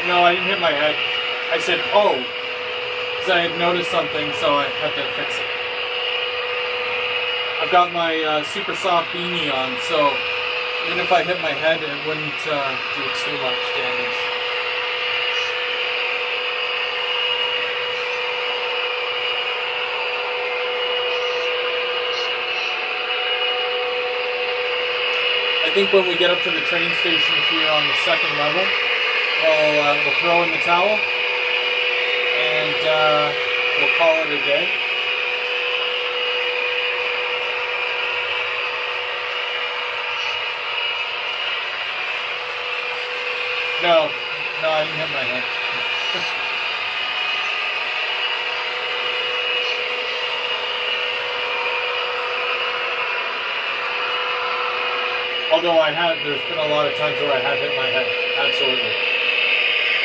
no, I didn't hit my head. I said, oh, because I had noticed something, so I had to fix it. I've got my super soft beanie on, so even if I hit my head, it wouldn't do too much damage. I think when we get up to the train station here on the second level, we'll throw in the towel and we'll call it a day. No, I didn't hit my head. Although there's been a lot of times where I have hit my head. Absolutely.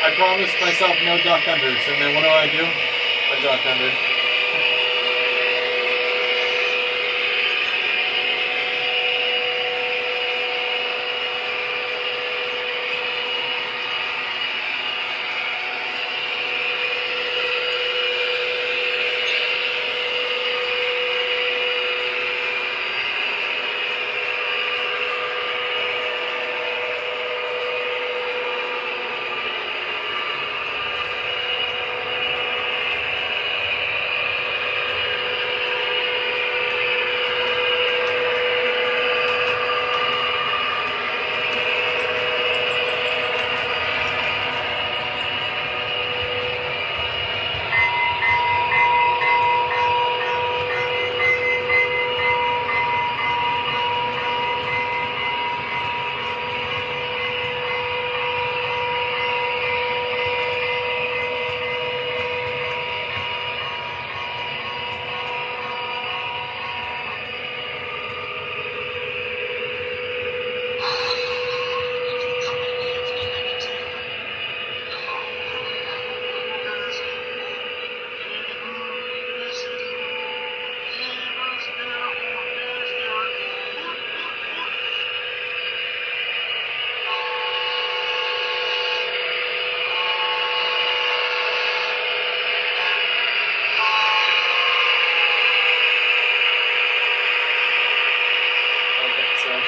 I promised myself no duck unders, and then what do? A duck under.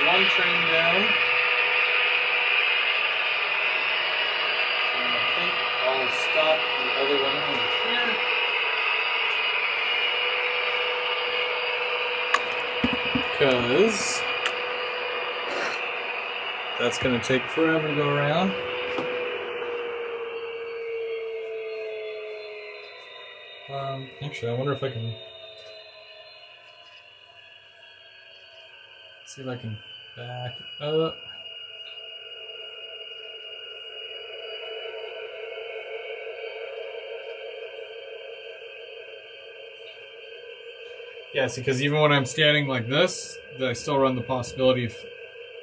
One train down. And I think I'll stop the other one over here. Because that's going to take forever to go around. Actually, I wonder if I can see if I can back up. Yeah, see, because even when I'm standing like this, I still run the possibility of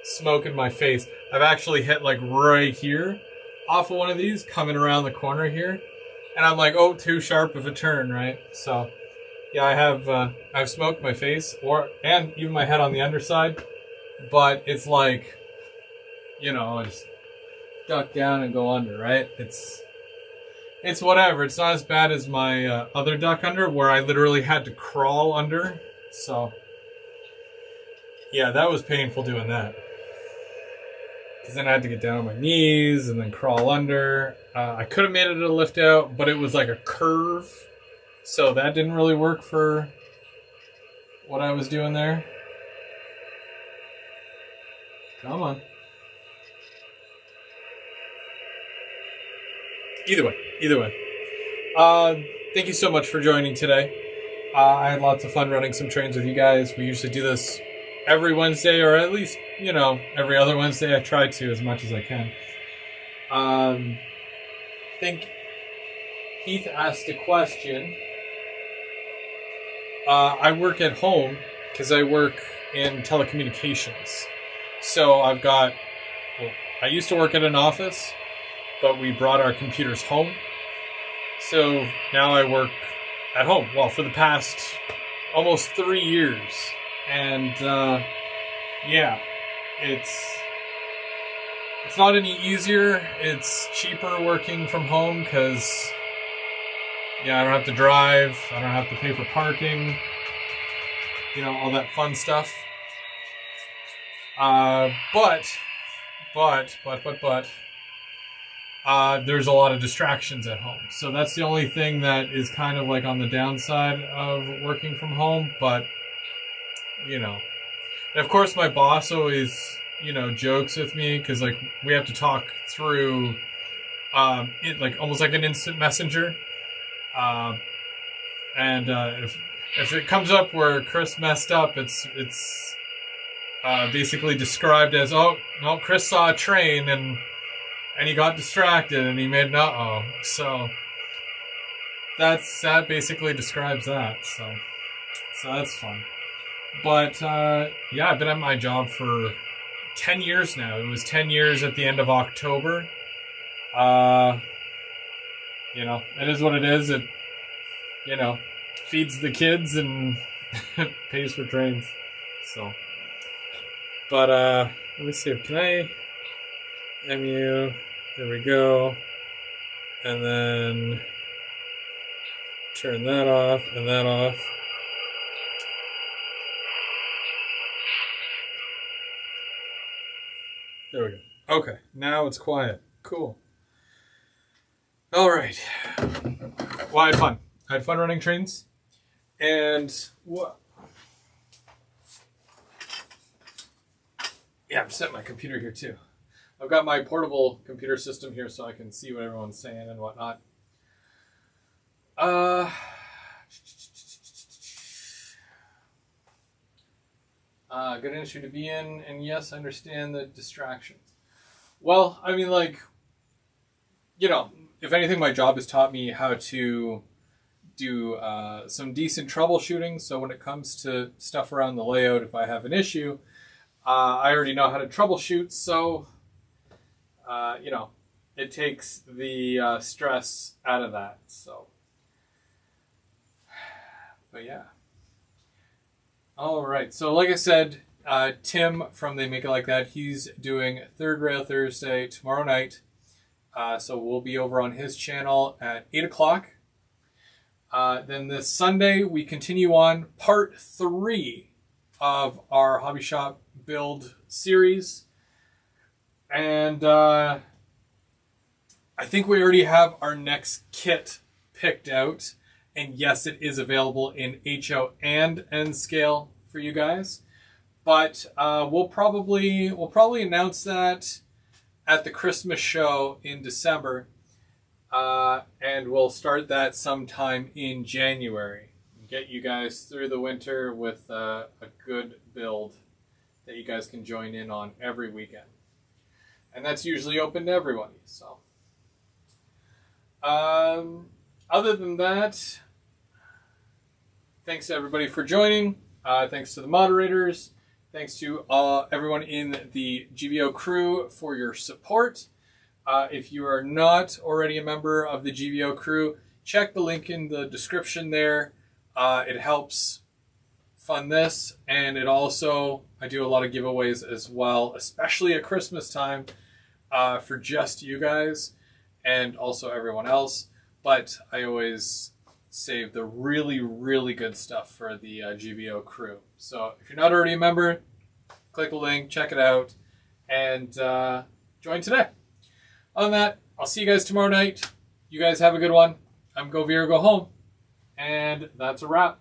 smoke in my face. I've actually hit like right here off of one of these, coming around the corner here, and I'm like, oh, too sharp of a turn, right? So, yeah, I've smoked my face, and even my head on the underside, but it's like, I just duck down and go under, right? It's whatever. It's not as bad as my other duck under, where I literally had to crawl under. So, yeah, that was painful doing that. Because then I had to get down on my knees and then crawl under. I could have made it a lift out, but it was like a curve. So that didn't really work for what I was doing there. Come on. Either way. Thank you so much for joining today. I had lots of fun running some trains with you guys. We usually do this every Wednesday, or at least, every other Wednesday. I try to as much as I can. I think Heath asked a question. I work at home because I work in telecommunications. So I used to work at an office, but we brought our computers home. So now I work at home. Well, for the past almost 3 years. And, yeah, it's not any easier. It's cheaper working from home because, yeah, I don't have to drive. I don't have to pay for parking. You know, all that fun stuff. But there's a lot of distractions at home. So that's the only thing that is kind of like on the downside of working from home. But, you know, and of course my boss always, you know, jokes with me because like we have to talk through, it like almost like an instant messenger. If it comes up where Chris messed up, it's basically described as, oh, no, Chris saw a train and he got distracted and he made an uh-oh. So that basically describes that. So that's fun. But yeah, I've been at my job for 10 years now. It was 10 years at the end of October. You know, it is what it is. It, you know, feeds the kids and pays for trains. So, but let me see. Can I MU? There we go. And then turn that off and that off. There we go. Okay, now it's quiet. Cool. All right. Well, I had fun. I had fun running trains. And what? Yeah, I'm setting my computer here too. I've got my portable computer system here so I can see what everyone's saying and whatnot. Good industry to be in, and yes, I understand the distractions. Well, I mean, like, you know, if anything, my job has taught me how to do some decent troubleshooting. So when it comes to stuff around the layout, if I have an issue, I already know how to troubleshoot. So, you know, it takes the stress out of that. So, but yeah. All right. So like I said, Tim from They Make It Like That, he's doing Third Rail Thursday tomorrow night. So we'll be over on his channel at 8 o'clock. Then this Sunday, we continue on part 3 of our Hobby Shop build series. And I think we already have our next kit picked out. And yes, it is available in HO and N scale for you guys. But we'll probably announce that at the Christmas show in December. And we'll start that sometime in January. Get you guys through the winter with a good build that you guys can join in on every weekend. And that's usually open to everybody. So, other than that, thanks to everybody for joining. Thanks to the moderators. Thanks to everyone in the GVO crew for your support. If you are not already a member of the GVO crew, check the link in the description there. It helps fund this, and it also, I do a lot of giveaways as well, especially at Christmas time, for just you guys and also everyone else. But I always save the really, really good stuff for the GVO crew. So if you're not already a member, click the link, check it out, and join today. Other than that, I'll see you guys tomorrow night. You guys have a good one. I'm Go Veer, Go Home. And that's a wrap.